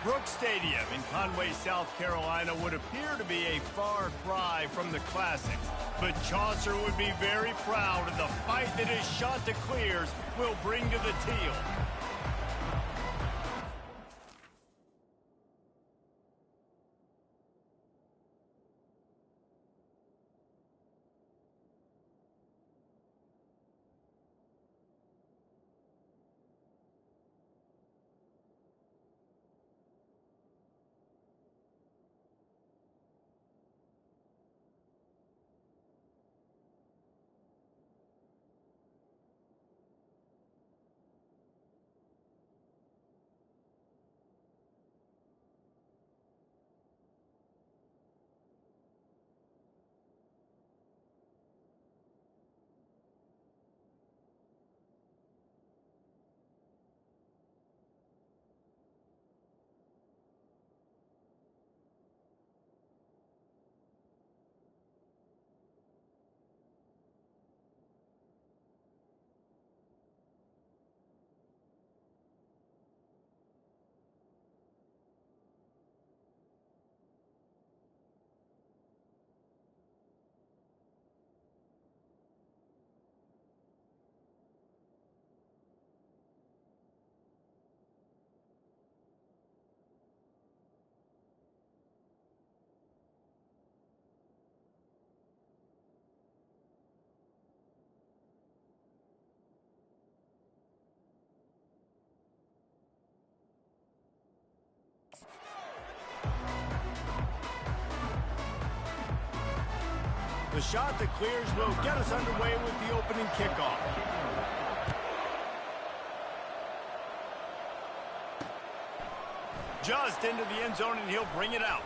Brooks Stadium in Conway, South Carolina would appear to be a far cry from the classics, but Chaucer would be very proud of the fight that his Chanticleers will bring to the Teal. The Chanticleers will get us underway with the opening kickoff. Just into the end zone, and he'll bring it out.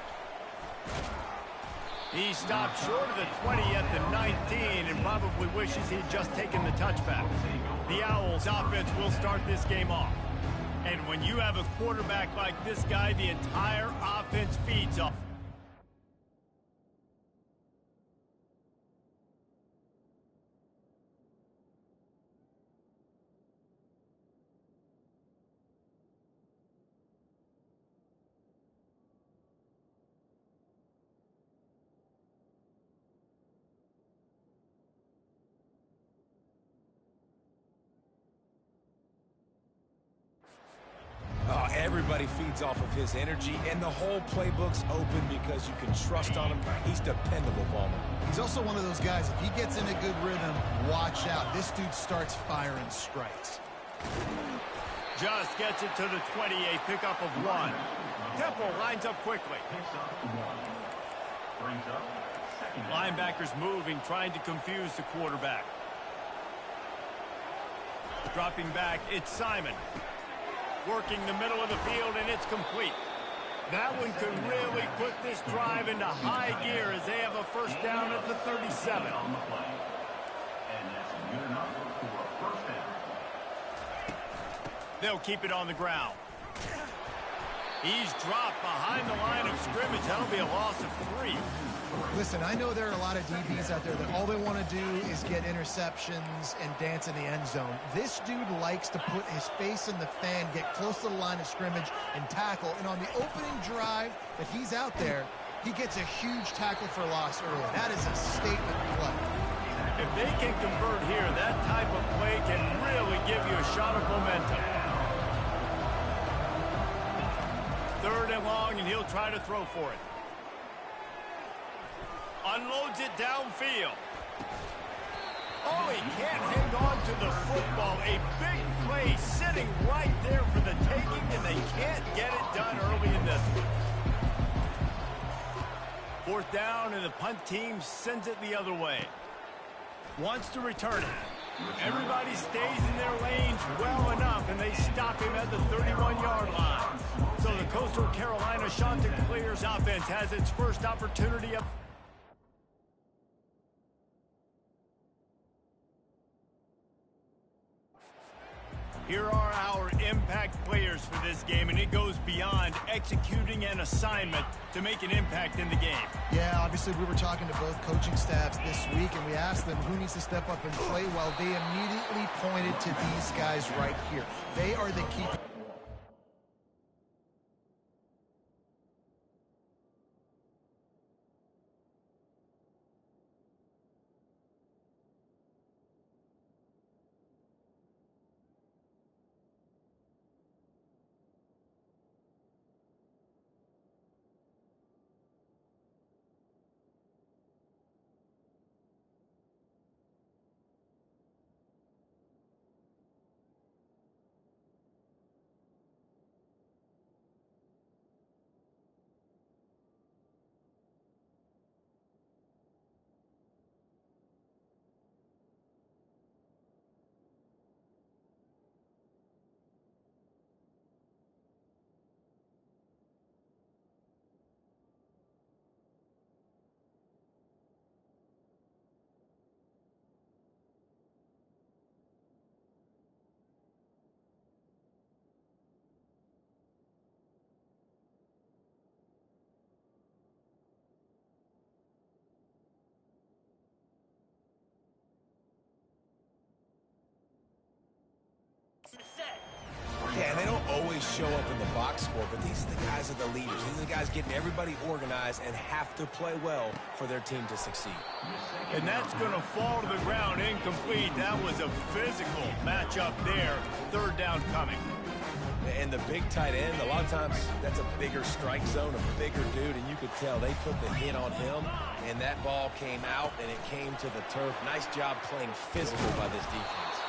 He stopped short of the 20 at the 19 and probably wishes he'd just taken the touchback. The Owls offense will start this game off. And when you have a quarterback like this guy, the entire offense feeds off. Everybody feeds off of his energy, and the whole playbook's open because you can trust on him. He's dependable, Palmer. He's also one of those guys, if he gets in a good rhythm, watch out. This dude starts firing strikes. Just gets it to the 20, a pickup of 1. Temple lines up quickly. Linebackers moving, trying to confuse the quarterback. Dropping back, it's Simon. Working the middle of the field, and it's complete. That one could really put this drive into high gear as they have a first down at the 37. They'll keep it on the ground. He's dropped behind the line of scrimmage. That'll be a loss of 3. Listen, I know there are a lot of DBs out there that all they want to do is get interceptions and dance in the end zone. This dude likes to put his face in the fan, get close to the line of scrimmage, and tackle. And on the opening drive that he's out there, he gets a huge tackle for loss early. That is a statement play. If they can convert here, that type of play can really give you a shot of momentum. 3rd and long, and he'll try to throw for it. Unloads it downfield. Oh, he can't hang on to the football. A big play sitting right there for the taking, and they can't get it done early in this one. 4th down, and the punt team sends it the other way. Wants to return it. Everybody stays in their lanes well enough, and they stop him at the 31-yard line. So the Coastal Carolina Chanticleers offense has its first opportunity of... Here are our impact players for this game, and it goes beyond executing an assignment to make an impact in the game. Yeah, obviously we were talking to both coaching staffs this week, and we asked them who needs to step up and play well. They immediately pointed to these guys right here. They are the key. always show up in the box score, but these are the guys that are the leaders. These are the guys getting everybody organized and have to play well for their team to succeed. And that's going to fall to the ground incomplete. That was a physical matchup there. Third down coming. And the big tight end, a lot of times that's a bigger strike zone, a bigger dude, and you could tell they put the hit on him, and that ball came out, and it came to the turf. Nice job playing physical by this defense.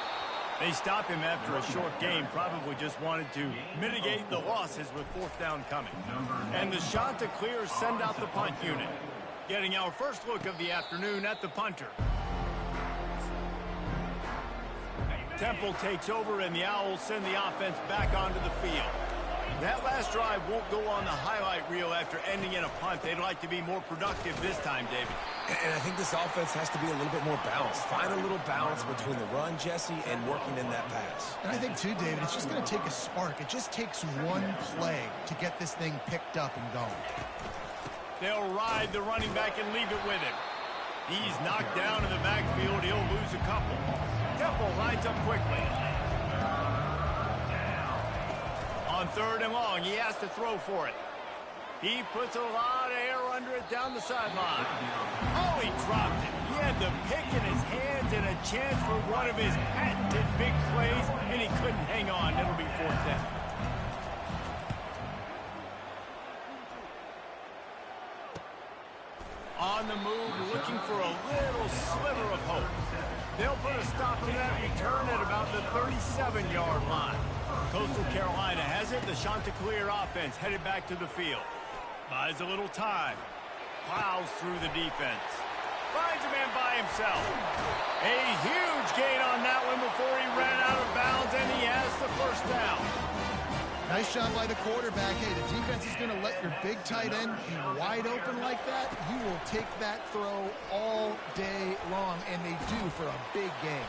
They stopped him after a short game, probably just wanted to mitigate the losses with fourth down coming. And the Chanticleers send out the punt unit. Getting our first look of the afternoon at the punter. Temple takes over, and the Owls send the offense back onto the field. That last drive won't go on the highlight reel after ending in a punt. They'd like to be more productive this time, David. And I think this offense has to be a little bit more balanced. Find a little balance between the run, Jesse, and working in that pass. And I think, too, David, it's just going to take a spark. It just takes one play to get this thing picked up and going. They'll ride the running back and leave it with him. He's knocked down in the backfield. He'll lose a couple. Temple lines up quickly. On third and long, he has to throw for it. He puts a lot of air under it down the sideline. Oh, he dropped it. He had the pick in his hands and a chance for one of his patented big plays, and he couldn't hang on. It'll be fourth down. On the move, looking for a little sliver of hope. They'll put a stop to that return at about the 37-yard line. Coastal Carolina has it. The Chanticleer offense headed back to the field. Buys a little time. Plows through the defense. Finds a man by himself. A huge gain on that one before he ran out of bounds, and he has the first down. Nice job by the quarterback. Hey, the defense is going to let your big tight end be wide open like that. You will take that throw all day long, and they do for a big gain.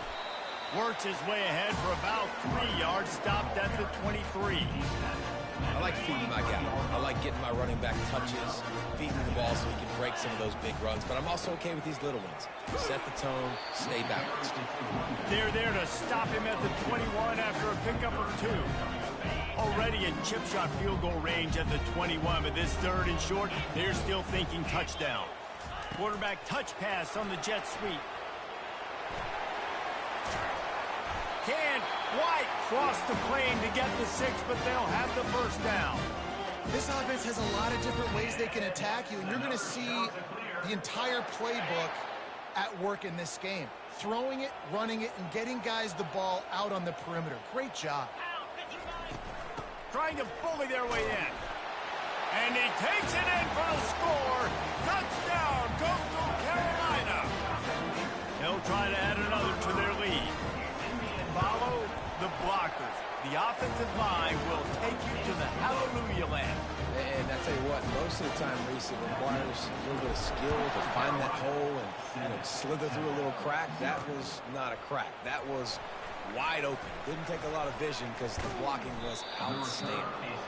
Works his way ahead for about 3 yards, stopped at the 23. I like feeding my guy. I like getting my running back touches, feeding the ball so he can break some of those big runs, but I'm also okay with these little ones. Set the tone, stay balanced. They're there to stop him at the 21 after a pickup of 2. Already in chip shot field goal range at the 21, but this third and short, they're still thinking touchdown. Quarterback touch pass on the jet sweep. Can White cross the plane to get the 6, but they'll have the first down. This offense has a lot of different ways they can attack you, and you're going to see the entire playbook at work in this game. Throwing it, running it, and getting guys the ball out on the perimeter. Great job. Trying to bully their way in. And he takes it in for the score. Touchdown, Coastal Carolina. They'll try to add another to their lead. Follow the blockers. The offensive line will take you to the hallelujah land. And I tell you what, most of the time, Reese, it requires a little bit of skill to find that hole and slither through a little crack. That was not a crack. That was wide open. Didn't take a lot of vision because the blocking was outstanding.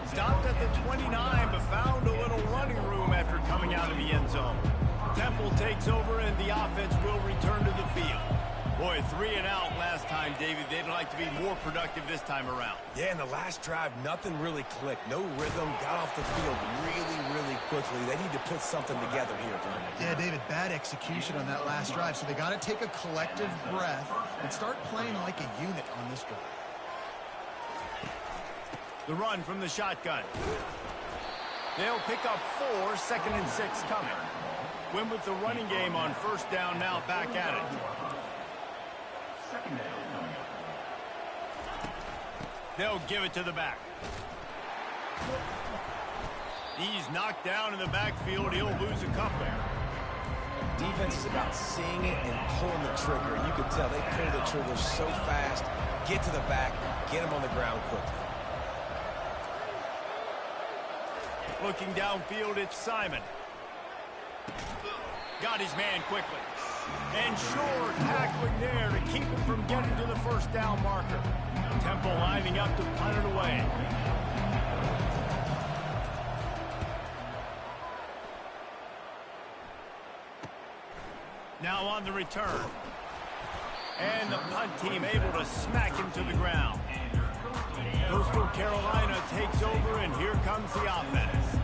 Stopped at the 29, but found a little running room after coming out of the end zone. Temple takes over, and the offense will return to the field. Boy, 3 and out last time, David. They'd like to be more productive this time around. Yeah, in the last drive, nothing really clicked. No rhythm. Got off the field really quickly. They need to put something together here, Brian. Yeah, David, bad execution on that last drive. So they got to take a collective breath and start playing like a unit on this drive. The run from the shotgun. They'll pick up 4, 2nd and 6 coming. Win with the running game on first down, now back at it. They'll give it to the back. He's knocked down in the backfield. He'll lose a couple. Defense is about seeing it and pulling the trigger. And you can tell they pull the trigger so fast, get to the back, get him on the ground quickly. Looking downfield, it's Simon. Got his man quickly. And sure tackling there to keep him from getting to the first down marker. Temple lining up to punt it away. Now on the return. And the punt team able to smack him to the ground. Coastal Carolina takes over, and here comes the offense.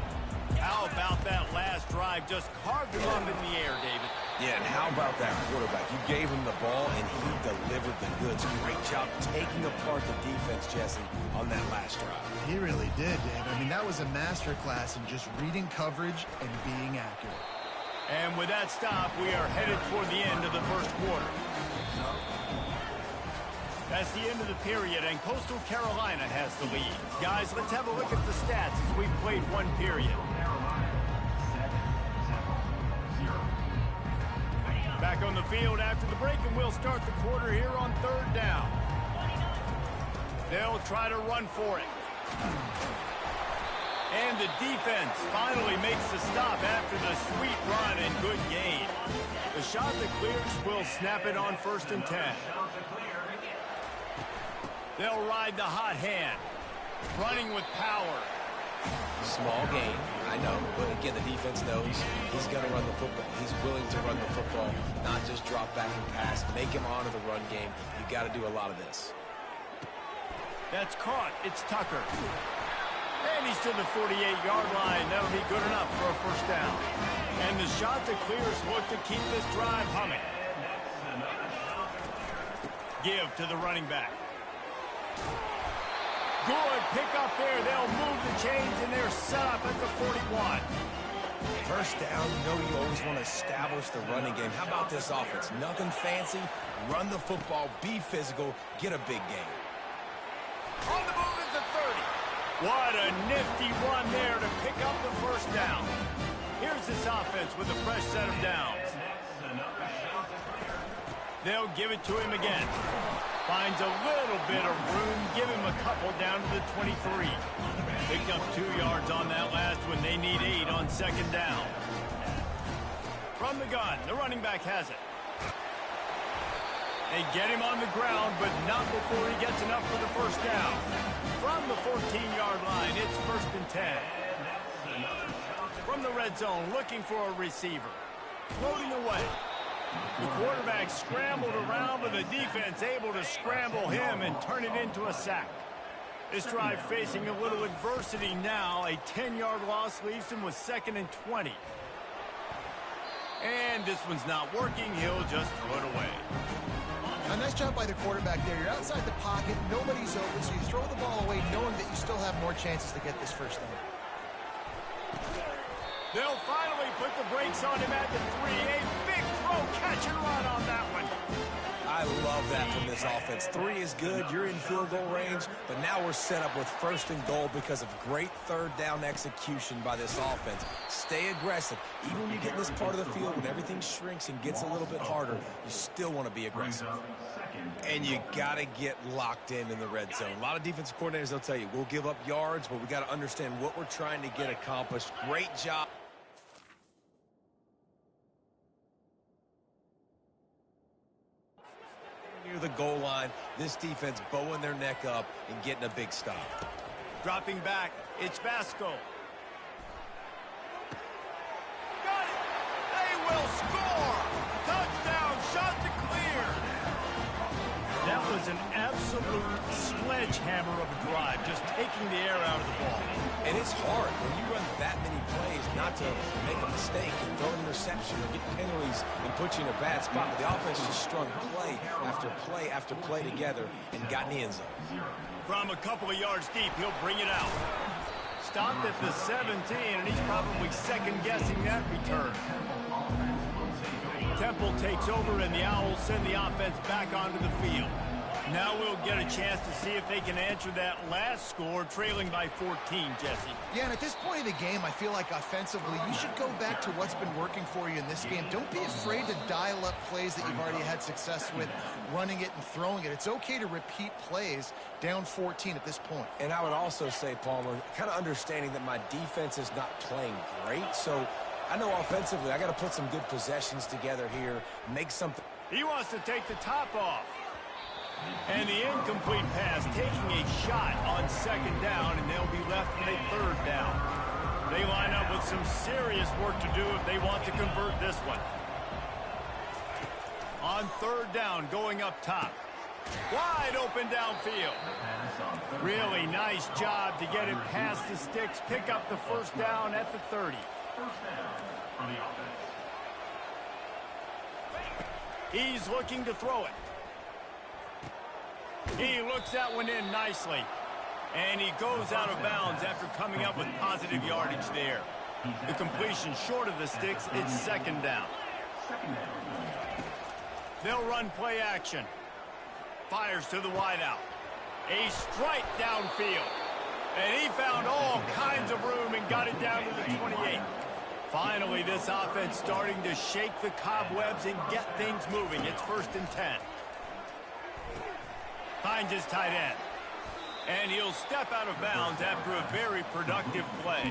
How about that last drive? Just carved him up in the air, David. Yeah, and how about that quarterback? You gave him the ball, and he delivered the goods. Great job taking apart the defense, Jesse, on that last drive. He really did, Dave. I mean, that was a masterclass in just reading coverage and being accurate. And with that stop, we are headed toward the end of the first quarter. That's the end of the period, and Coastal Carolina has the lead. Guys, let's have a look at the stats as we've played one period. Back on the field after the break, and we'll start the quarter here on third down. They'll try to run for it. And the defense finally makes the stop after the sweet run and good gain. The shot that clears will snap it on 1st and 10. They'll ride the hot hand. Running with power. Small gain, I know, but again, the defense knows he's going to run the football. He's willing to run the football, not just drop back and pass, make him honor the run game. You got to do a lot of this. That's caught. It's Tucker. And he's to the 48-yard line. That'll be good enough for a first down. And the shot that clears look to keep this drive humming. Give to the running back. Good pick up there. They'll move the chains, and they're set up at the 41. First down, you know you always want to establish the running game. How about this offense? Nothing fancy. Run the football, be physical, get a big gain. On the move is the 30. What a nifty run there to pick up the first down. Here's this offense with a fresh set of downs. They'll give it to him again. Finds a little bit of room. Give him a couple down to the 23. Picked up 2 yards on that last one. They need 8 on second down. From the gun, the running back has it. They get him on the ground, but not before he gets enough for the first down. From the 14-yard line, it's 1st and 10. From the red zone, looking for a receiver. Floating away. The quarterback scrambled around, but the defense able to scramble him and turn it into a sack. This drive facing a little adversity now. A 10-yard loss leaves him with 2nd and 20. And this one's not working. He'll just throw it away. A nice job by the quarterback there. You're outside the pocket. Nobody's open, so you throw the ball away knowing that you still have more chances to get this first down. They'll finally put the brakes on him at the 3. A big throw, catch and run on that one. I love that from this offense. 3 is good. You're in field goal range, but now we're set up with 1st and goal because of great third down execution by this offense. Stay aggressive. Even when you get in this part of the field, when everything shrinks and gets a little bit harder, you still want to be aggressive. And you got to get locked in the red zone. A lot of defensive coordinators, they'll tell you, we'll give up yards, but we got to understand what we're trying to get accomplished. Great job. Near the goal line, this defense bowing their neck up and getting a big stop. Dropping back, it's Vasco. Got it! They will score! Touchdown, shot to clear! That was an absolute sledgehammer of a drive, just taking the air out of the ball. And it's hard when you run that many plays not to make a mistake and throw an interception or get penalties and put you in a bad spot. But the offense just strung play after play after play together and got in the end zone. From a couple of yards deep, he'll bring it out. Stopped at the 17, and he's probably second-guessing that return. Temple takes over, and the Owls send the offense back onto the field. Now we'll get a chance to see if they can answer that last score, trailing by 14, Jesse. Yeah, and at this point of the game, I feel like offensively, you should go back to what's been working for you in this game. Don't be afraid to dial up plays that you've already had success with, running it and throwing it. It's okay to repeat plays down 14 at this point. And I would also say, Palmer, kind of understanding that my defense is not playing great, so I know offensively I got to put some good possessions together here, make something. He wants to take the top off. And the incomplete pass taking a shot on second down, and they'll be left with a third down. They line up with some serious work to do if they want to convert this one. On third down, going up top. Wide open downfield. Really nice job to get it past the sticks, pick up the first down at the 30. He's looking to throw it. He looks that one in nicely. And he goes out of bounds after coming up with positive yardage there. The completion short of the sticks, it's second down. They'll run play action. Fires to the wideout. A strike downfield. And he found all kinds of room and got it down to the 28. Finally, this offense starting to shake the cobwebs and get things moving. It's 1st and 10. Finds his tight end. And he'll step out of bounds after a very productive play.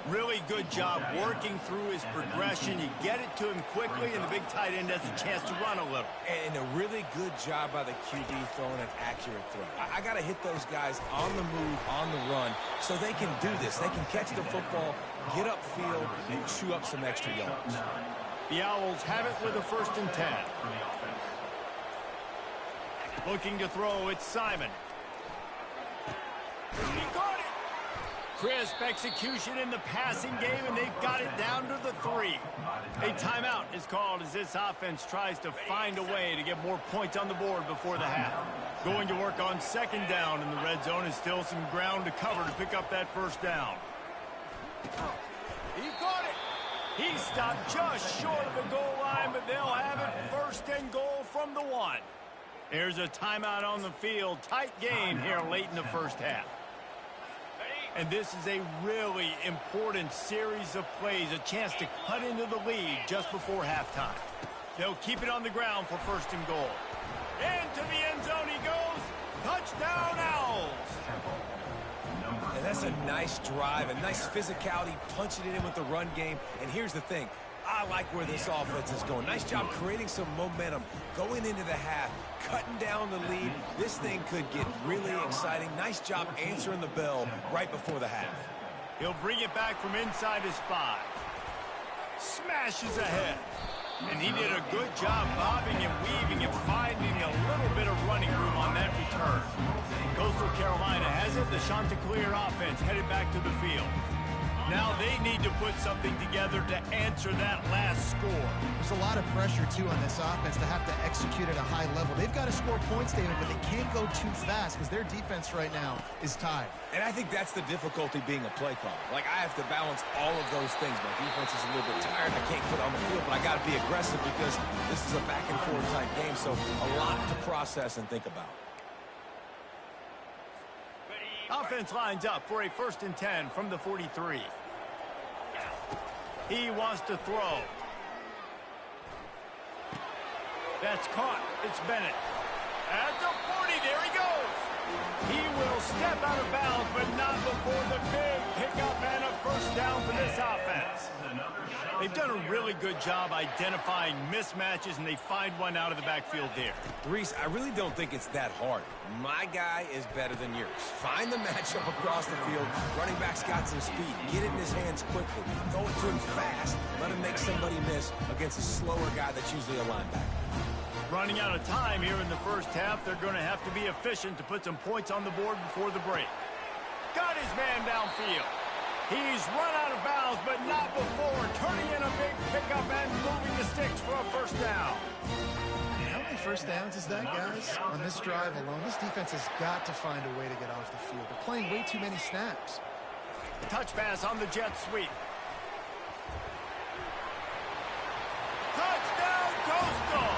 Really good job working through his progression. You get it to him quickly, and the big tight end has a chance to run a little. And a really good job by the QB throwing an accurate throw. I got to hit those guys on the move, on the run, so they can do this. They can catch the football, get upfield, and chew up some extra yards. The Owls have it with a 1st and 10. Looking to throw, it's Simon. He got it. Crisp execution in the passing game, and they've got it down to the 3. A timeout is called as this offense tries to find a way to get more points on the board before the half. Going to work on 2nd down in the red zone is still some ground to cover to pick up that 1st down. He got it. He stopped just short of the goal line, but they'll have it 1st and goal from the 1. There's a timeout on the field. Tight game here late in the first half. And this is a really important series of plays, a chance to cut into the lead just before halftime. They'll keep it on the ground for 1st and goal. Into the end zone he goes. Touchdown, Owls. And that's a nice drive, a nice physicality, punching it in with the run game. And here's the thing. I like where this offense is going. Nice job creating some momentum, going into the half, cutting down the lead. This thing could get really exciting. Nice job answering the bell right before the half. He'll bring it back from inside his 5. Smashes ahead. And he did a good job bobbing and weaving and finding a little bit of running room on that return. Coastal Carolina has it. The Chanticleer offense headed back to the field. Now they need to put something together to answer that last score. There's a lot of pressure, too, on this offense to have to execute at a high level. They've got to score points, David, but they can't go too fast because their defense right now is tied. And I think that's the difficulty being a play caller. Like, I have to balance all of those things. My defense is a little bit tired. I can't put on the field, but I got to be aggressive because this is a back-and-forth type game, so a lot to process and think about. Offense lines up for a 1st and 10 from the 43. He wants to throw. That's caught. It's Bennett. At the 40, there he goes. He will step out of bounds, but not before the big pickup and a 1st down for this offense. They've done a really good job identifying mismatches, and they find one out of the backfield there. Reese, I really don't think it's that hard. My guy is better than yours. Find the matchup across the field. Running back's got some speed. Get it in his hands quickly. Throw it to him fast. Let him make somebody miss against a slower guy that's usually a linebacker. Running out of time here in the first half. They're going to have to be efficient to put some points on the board before the break. Got his man downfield. He's run out of bounds, but not before turning in a big pickup and moving the sticks for a 1st down. How many 1st downs is that, guys? On this drive alone, this defense has got to find a way to get off the field. They're playing way too many snaps. Touch pass on the jet sweep. Touchdown, Coastal!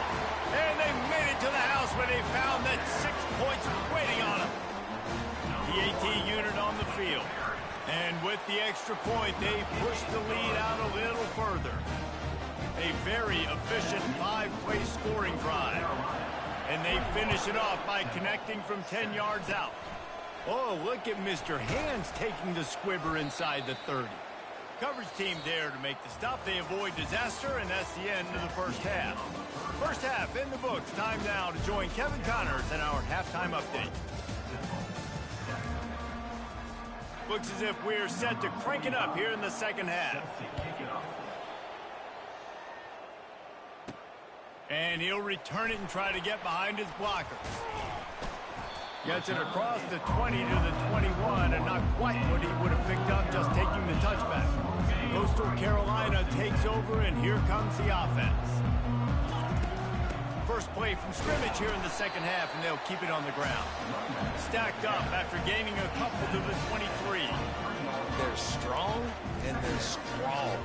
And they made it to the house where they found that 6 points waiting on them. The AT unit on the field. And with the extra point, they push the lead out a little further. A very efficient 5-play scoring drive. And they finish it off by connecting from 10 yards out. Oh, look at Mr. Hands taking the squibber inside the 30. Coverage team there to make the stop. They avoid disaster, and that's the end of the first half. First half in the books. Time now to join Kevin Connors in our halftime update. Looks as if we're set to crank it up here in the second half. And he'll return it and try to get behind his blocker. Gets it across the 20 to the 21, and not quite what he would have picked up just taking the touchback. Coastal Carolina takes over, and here comes the offense. First play from scrimmage here in the second half, and they'll keep it on the ground. Stacked up after gaining a couple to the 23. They're strong, and they're strong.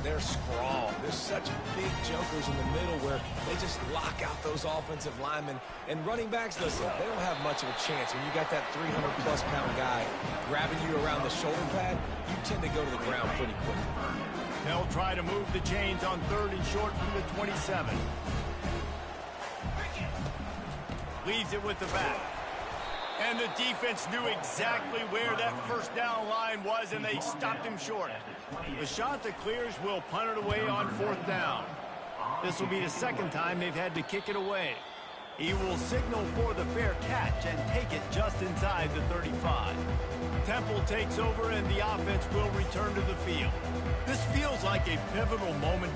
They're strong. There's such big jumpers in the middle where they just lock out those offensive linemen. And running backs, listen, they don't have much of a chance. When you got that 300-plus pound guy grabbing you around the shoulder pad, you tend to go to the ground pretty quickly. They'll try to move the chains on 3rd and short from the 27. Leaves it with the back. And the defense knew exactly where that first down line was, and they stopped him short. The shot that clears will punt it away on 4th down. This will be the second time they've had to kick it away. He will signal for the fair catch and take it just inside the 35. Temple takes over, and the offense will return to the field. This feels like a pivotal moment.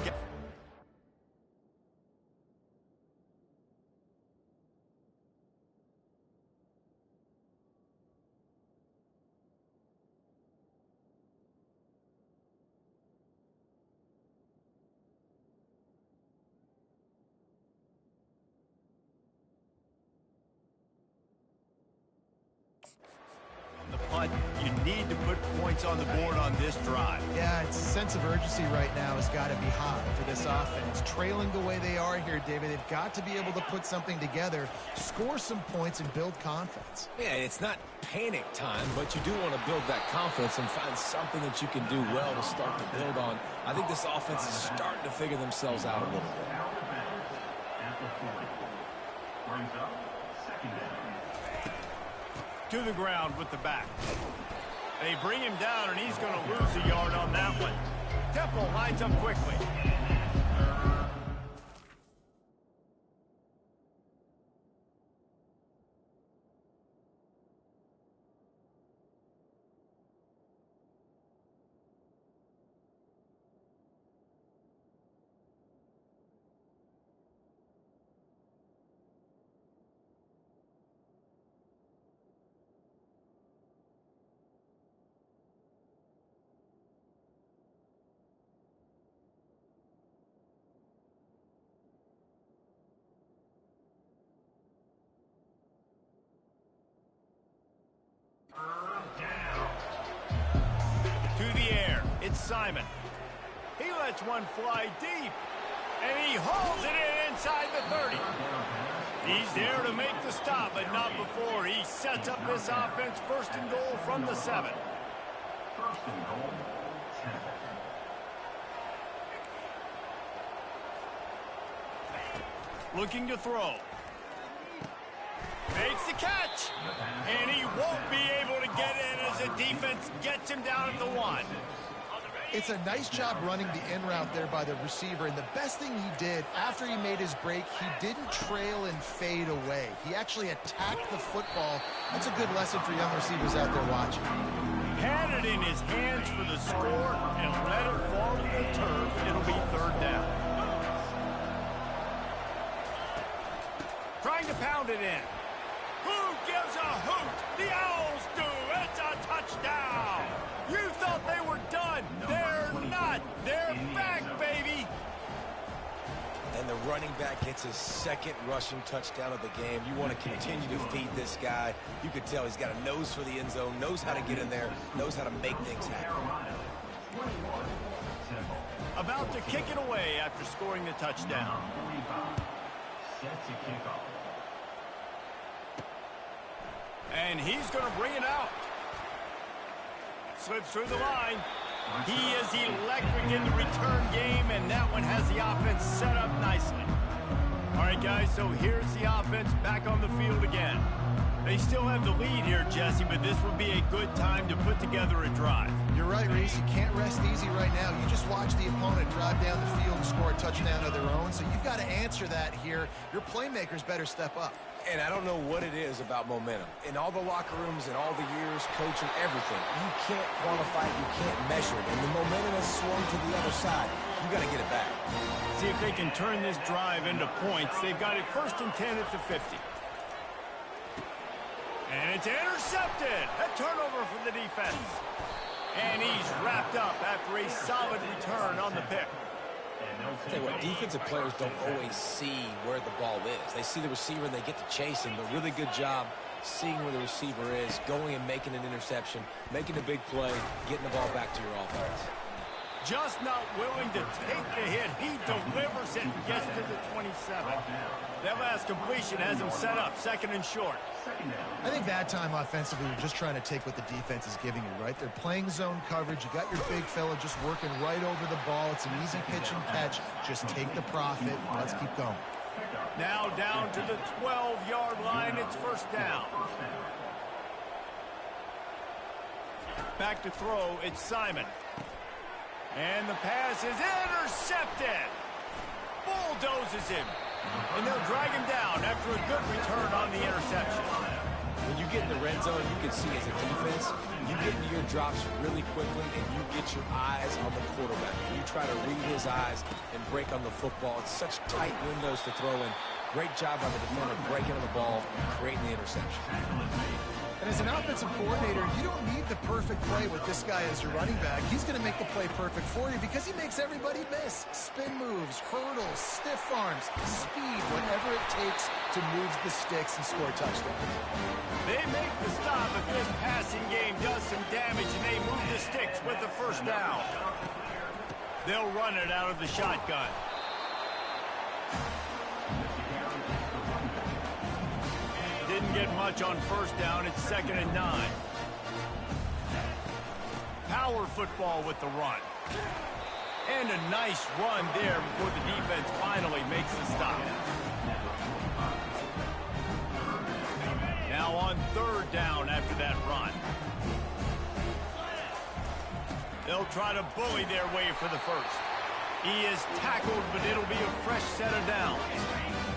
The punt, you need to put points on the board on this drive. Yeah, its sense of urgency right now has got to be high for this offense. Trailing the way they are here, David, they've got to be able to put something together, score some points, and build confidence. Yeah, it's not panic time, but you do want to build that confidence and find something that you can do well to start to build on. I think this offense is starting to figure themselves out a little bit. To the ground with the back. They bring him down, and he's going to lose a yard on that one. Temple lines up quickly. To the air, it's Simon. He lets one fly deep, and he hauls it in inside the 30. He's there to make the stop, but not before he sets up this offense 1st and goal from the 7. 1st and goal, 7. Looking to throw. Makes the catch, and he won't be able to get in as the defense gets him down at the 1. It's a nice job running the in route there by the receiver, and the best thing he did after he made his break, he didn't trail and fade away. He actually attacked the football. That's a good lesson for young receivers out there watching. Had it in his hands for the score and let it fall to the turf. It'll be 3rd down. Trying to pound it in. Who gives a hoot? The Owls do. It's a touchdown. You thought they were done. They're not. They're back, baby. And the running back gets his 2nd rushing touchdown of the game. You want to continue to feed this guy. You could tell he's got a nose for the end zone, knows how to get in there, knows how to make things happen. About to kick it away after scoring the touchdown. Set to kick off. And he's going to bring it out. Slips through the line. He is electric in the return game, and that one has the offense set up nicely. All right, guys, so here's the offense back on the field again. They still have the lead here, Jesse, but this would be a good time to put together a drive. You're right, Reese. You can't rest easy right now. You just watch the opponent drive down the field and score a touchdown of their own, so you've got to answer that here. Your playmakers better step up. And I don't know what it is about momentum. In all the locker rooms and all the years, coaching, everything, you can't quantify it, you can't measure it. And the momentum has swung to the other side. You got to get it back. See if they can turn this drive into points. They've got it 1st and 10 at the 50. And it's intercepted. A turnover for the defense. And he's wrapped up after a solid return on the pick. I'll tell you what, defensive players don't always see where the ball is. They see the receiver and they get to chasing. But really good job seeing where the receiver is, going and making an interception, making a big play, getting the ball back to your offense. Just not willing to take the hit. He delivers it and gets to the 27. That last completion has him set up 2nd and short. I think that time offensively, you're just trying to take what the defense is giving you, right? They're playing zone coverage. You got your big fella just working right over the ball. It's an easy pitch and catch. Just take the profit. Let's keep going. Now down to the 12-yard line. It's 1st down. Back to throw. It's Simon. And the pass is intercepted. Bulldozes him. And they'll drag him down after a good return on the interception. When you get in the red zone, you can see as a defense, you get into your drops really quickly and you get your eyes on the quarterback. And you try to read his eyes and break on the football. It's such tight windows to throw in. Great job by the defender breaking on the ball, creating the interception. And as an offensive coordinator, you don't need the perfect play with this guy as your running back. He's going to make the play perfect for you because he makes everybody miss. Spin moves, hurdles, stiff arms, speed, whatever it takes to move the sticks and score touchdowns. They make the stop, but this passing game does some damage, and they move the sticks with the 1st down. They'll run it out of the shotgun. Didn't get much on 1st down. It's 2nd and 9. Power football with the run. And a nice run there before the defense finally makes the stop. Now on 3rd down after that run. They'll try to bully their way for the 1st. He is tackled, but it'll be a fresh set of downs.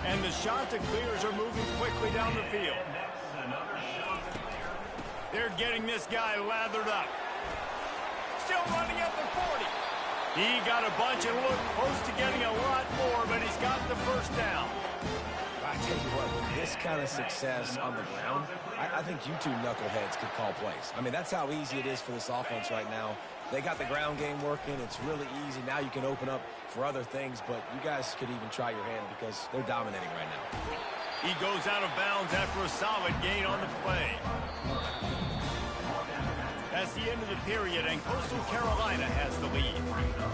And the Chanticleers are moving quickly down the field. They're getting this guy lathered up. Still running at the 40. He got a bunch and looked close to getting a lot more, but he's got the 1st down. I tell you what, with this kind of success on the ground, I think you two knuckleheads could call plays. I mean, that's how easy it is for this offense right now. They got the ground game working. It's really easy. Now you can open up for other things, but you guys could even try your hand because they're dominating right now. He goes out of bounds after a solid gain on the play. That's the end of the period, and Coastal Carolina has the lead.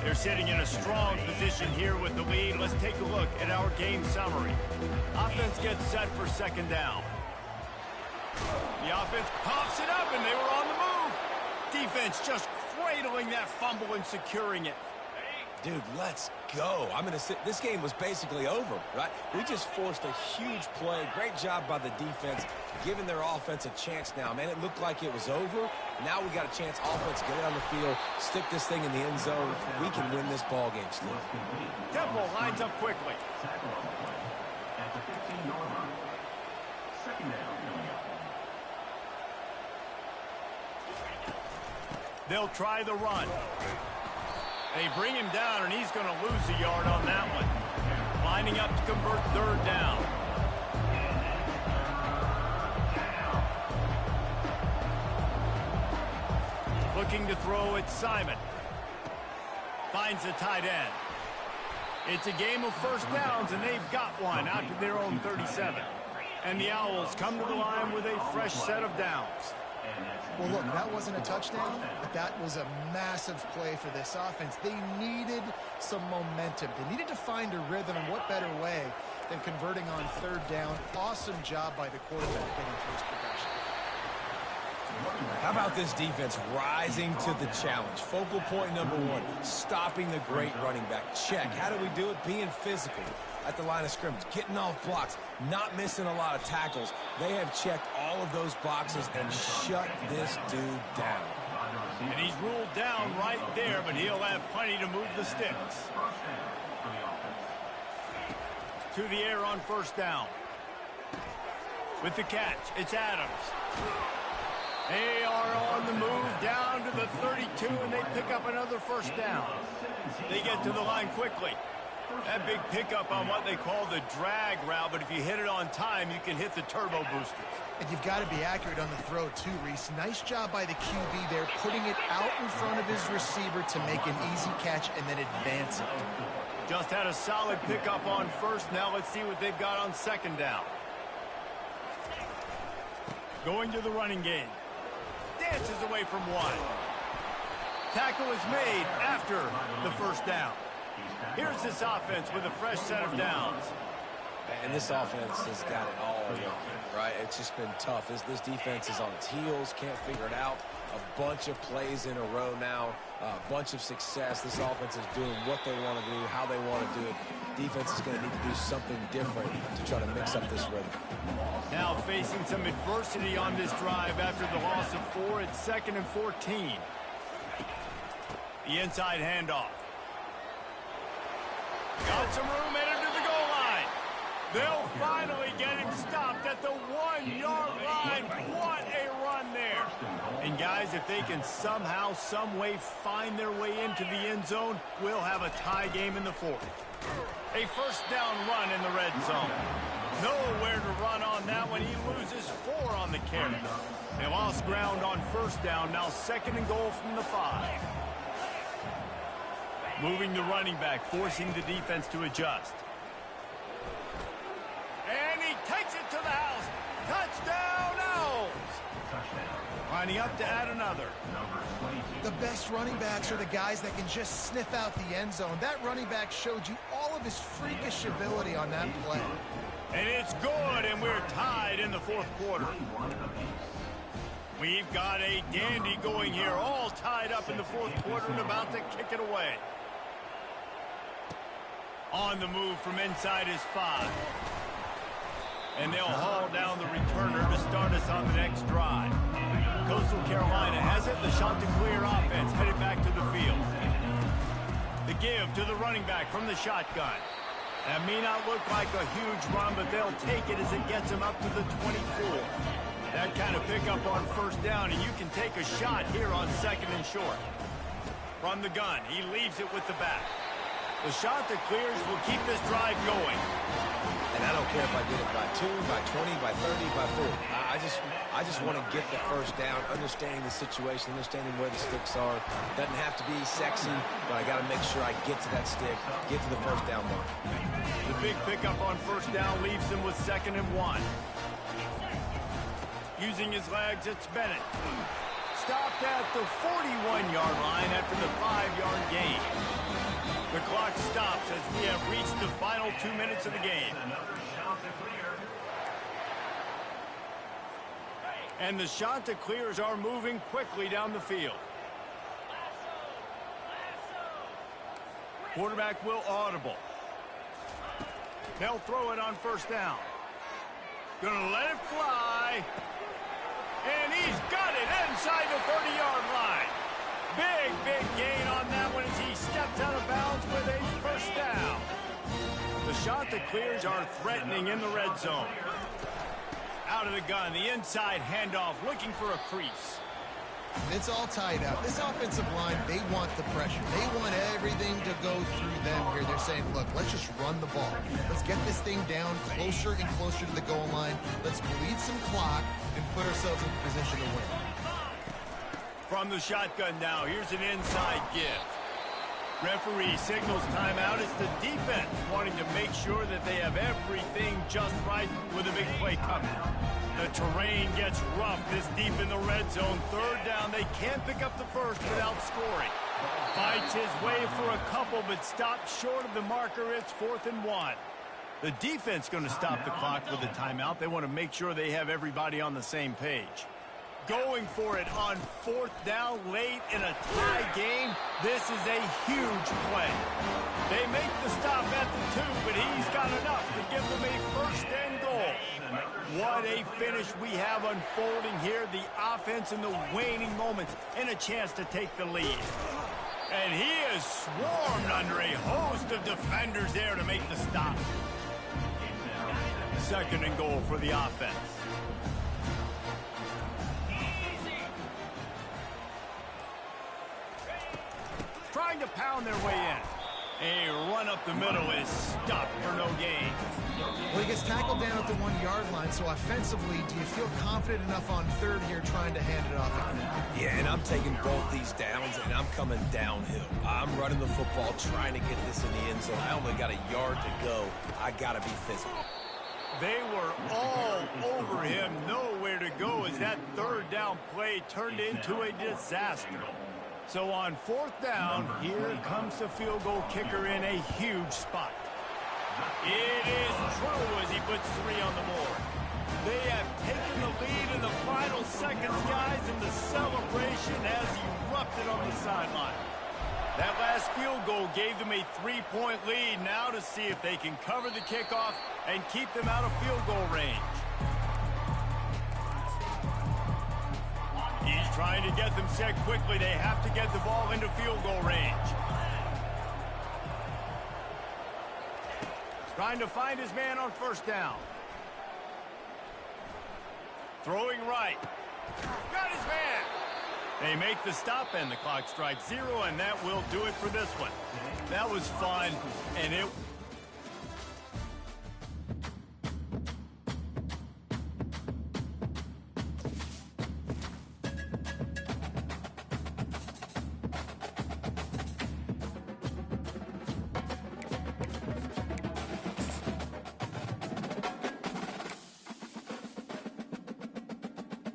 They're sitting in a strong position here with the lead. Let's take a look at our game summary. Offense gets set for 2nd down. The offense pops it up, and they were on the move. Defense just cradling that fumble and securing it. Dude, let's go. I'm going to sit. This game was basically over, right? We just forced a huge play. Great job by the defense, giving their offense a chance now. Man, it looked like it was over. Now we got a chance. Offense, get it on the field, stick this thing in the end zone. We can win this ball game still. Temple lines up quickly. They'll try the run. They bring him down, and he's going to lose a yard on that one. Lining up to convert 3rd down. Looking to throw it, Simon. Finds the tight end. It's a game of 1st downs, and they've got one out to their own 37. And the Owls come to the line with a fresh set of downs. Well, look, that wasn't a touchdown, but that was a massive play for this offense. They needed some momentum. They needed to find a rhythm, and what better way than converting on 3rd down. Awesome job by the quarterback getting first progression. How about this defense rising to the challenge? Focal point number 1, stopping the great running back. Check. How do we do it? Being physical. at the line of scrimmage, getting off blocks, not missing a lot of tackles. They have checked all of those boxes and shut this dude down. And he's ruled down right there, but he'll have plenty to move the sticks. To the air on first down. With the catch, it's Adams. They are on the move down to the 32, and they pick up another first down. They get to the line quickly. That big pickup on what they call the drag route, but if you hit it on time, you can hit the turbo boosters. And you've got to be accurate on the throw, too, Reese. Nice job by the QB there, putting it out in front of his receiver to make an easy catch and then advance it. Just had a solid pickup on first. Now let's see what they've got on second down. Going to the running game. Dances away from one. Tackle is made after the first down. Here's this offense with a fresh set of downs. And this offense has got it all working, right? It's just been tough. This defense is on its heels, can't figure it out. A bunch of plays in a row now, a bunch of success. This offense is doing what they want to do, how they want to do it. Defense is going to need to do something different to try to mix up this rhythm. Now facing some adversity on this drive after the loss of 4. It's 2nd and 14. The inside handoff. Got some room, headed to the goal line. They'll finally get him stopped at the 1-yard line. What a run there. And guys, if they can somehow, some way find their way into the end zone, we'll have a tie game in the 4th. A first down run in the red zone. Nowhere to run on that one. He loses 4 on the carry. They lost ground on first down. Now 2nd and goal from the 5. Moving the running back, forcing the defense to adjust. And he takes it to the house. Touchdown, Owls! Lining up to add another. The best running backs are the guys that can just sniff out the end zone. That running back showed you all of his freakish ability on that play. And it's good, and we're tied in the 4th quarter. We've got a dandy going here, all tied up in the 4th quarter and about to kick it away. On the move from inside his 5. And they'll haul down the returner to start us on the next drive. Coastal Carolina has it. The Chanticleer offense headed back to the field. The give to the running back from the shotgun. That may not look like a huge run, but they'll take it as it gets them up to the 24. That kind of pickup on first down, and you can take a shot here on 2nd and short. From the gun, he leaves it with the back. The Chanticleers will keep this drive going. And I don't care if I get it by 2, by 20, by 30, by 40. I just want to get the first down, understanding the situation, understanding where the sticks are. Doesn't have to be sexy, but I got to make sure I get to that stick, get to the first down mark. The big pickup on first down leaves him with 2nd and 1. Using his legs, it's Bennett. Stopped at the 41-yard line after the 5-yard gain. The clock stops as we have reached the final 2 minutes of the game. And the Chanticleers are moving quickly down the field. Quarterback will audible. They'll throw it on first down. Gonna let it fly. And he's got it inside the 30-yard line. Big gain on that one as he steps out of bounds with a first down. The Chanticleers are threatening in the red zone. Out of the gun, the inside handoff, looking for a crease. It's all tied up. This offensive line, they want the pressure. They want everything to go through them here. They're saying, look, let's just run the ball. Let's get this thing down closer and closer to the goal line. Let's bleed some clock and put ourselves in position to win. From the shotgun now, here's an inside give. Referee signals timeout. It's the defense wanting to make sure that they have everything just right with a big play coming. The terrain gets rough this deep in the red zone. 3rd down, they can't pick up the first without scoring. Fights his way for a couple, but stops short of the marker. It's 4th and 1. The defense going to stop the clock with a timeout. They want to make sure they have everybody on the same page. going for it on 4th down late in a tie game. This is a huge play. They make the stop at the 2, but he's got enough to give them a 1st and goal. What a finish we have unfolding here. The offense in the waning moments and a chance to take the lead. And he is swarmed under a host of defenders there to make the stop. 2nd and goal for the offense. Trying to pound their way in. A run up the middle is stuffed for no gain. Well, he gets tackled down at the 1-yard line, so offensively, do you feel confident enough on 3rd here trying to hand it off? Yeah, and I'm taking both these downs, and I'm coming downhill. I'm running the football, trying to get this in the end zone. I only got a yard to go. I got to be physical. They were all over him, nowhere to go as that 3rd down play turned into a disaster. So on 4th down, here comes the field goal kicker in a huge spot. It is true as he puts 3 on the board. They have taken the lead in the final seconds, guys, and the celebration has erupted on the sideline. That last field goal gave them a 3-point lead. Now to see if they can cover the kickoff and keep them out of field goal range. He's trying to get them set quickly. They have to get the ball into field goal range. Trying to find his man on 1st down. Throwing right. Got his man. They make the stop, and the clock strikes 0, and that will do it for this one. That was fun, and it